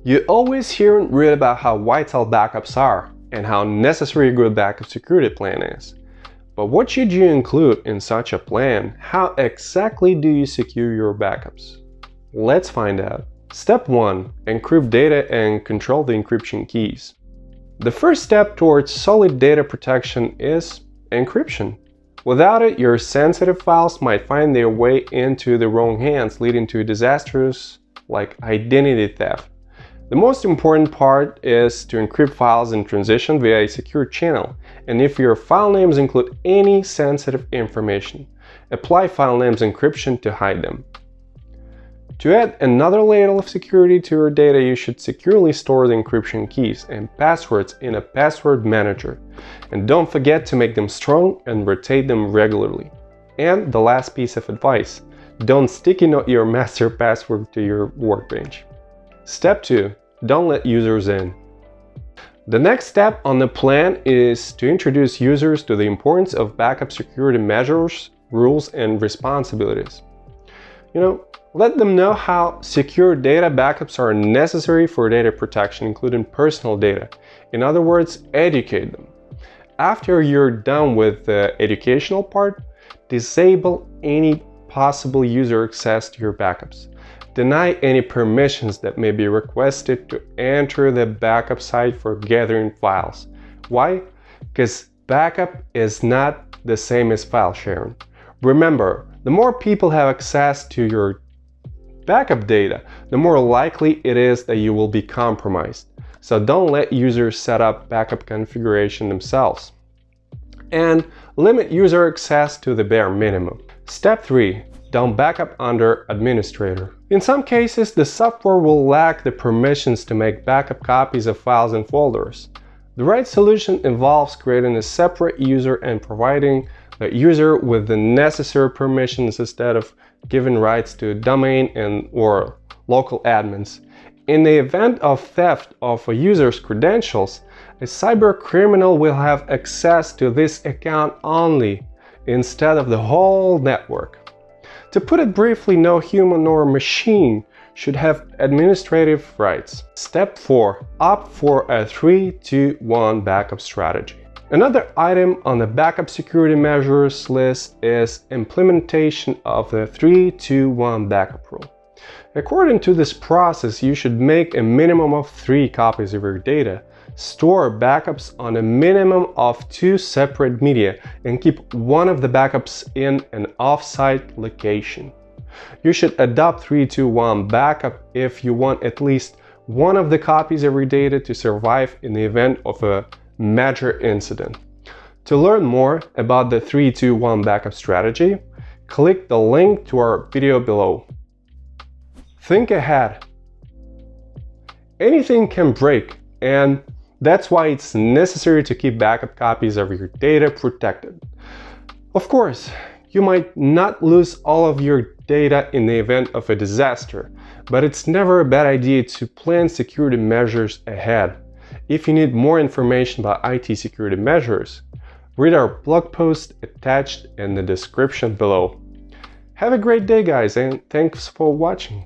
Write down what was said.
You always hear and read about how vital backups are and how necessary a good backup security plan is. But what should you include in such a plan? How exactly do you secure your backups? Let's find out. Step 1. Encrypt data and control the encryption keys. The first step towards solid data protection is encryption. Without it, your sensitive files might find their way into the wrong hands, leading to disasters like identity theft. The most important part is to encrypt files in transition via a secure channel, and if your file names include any sensitive information, apply file names encryption to hide them. To add another layer of security to your data, you should securely store the encryption keys and passwords in a password manager. And don't forget to make them strong and rotate them regularly. And the last piece of advice, don't sticky note your master password to your workbench. Step 2. Don't let users in. The next step on the plan is to introduce users to the importance of backup security measures, rules, and responsibilities. Let them know how secure data backups are necessary for data protection, including personal data. In other words, educate them. After you're done with the educational part, disable any possible user access to your backups. Deny any permissions that may be requested to enter the backup site for gathering files. Why? Because backup is not the same as file sharing. Remember, the more people have access to your backup data, the more likely it is that you will be compromised. So don't let users set up backup configuration themselves. And limit user access to the bare minimum. Step 3. Don't backup under administrator. In some cases, the software will lack the permissions to make backup copies of files and folders. The right solution involves creating a separate user and providing the user with the necessary permissions instead of giving rights to domain or local admins. In the event of theft of a user's credentials, a cyber criminal will have access to this account only instead of the whole network. To put it briefly, no human nor machine should have administrative rights. Step 4. Opt for a 3-2-1 backup strategy. Another item on the backup security measures list is implementation of the 3-2-1 backup rule. According to this process, you should make a minimum of 3 copies of your data, store backups on a minimum of 2 separate media, and keep one of the backups in an off-site location. You should adopt 3-2-1 backup if you want at least one of the copies of your data to survive in the event of a major incident. To learn more about the 3-2-1 backup strategy, click the link to our video below. Think ahead. Anything can break, and that's why it's necessary to keep backup copies of your data protected. Of course, you might not lose all of your data in the event of a disaster, but it's never a bad idea to plan security measures ahead. If you need more information about IT security measures, read our blog post attached in the description below. Have a great day, guys, and thanks for watching.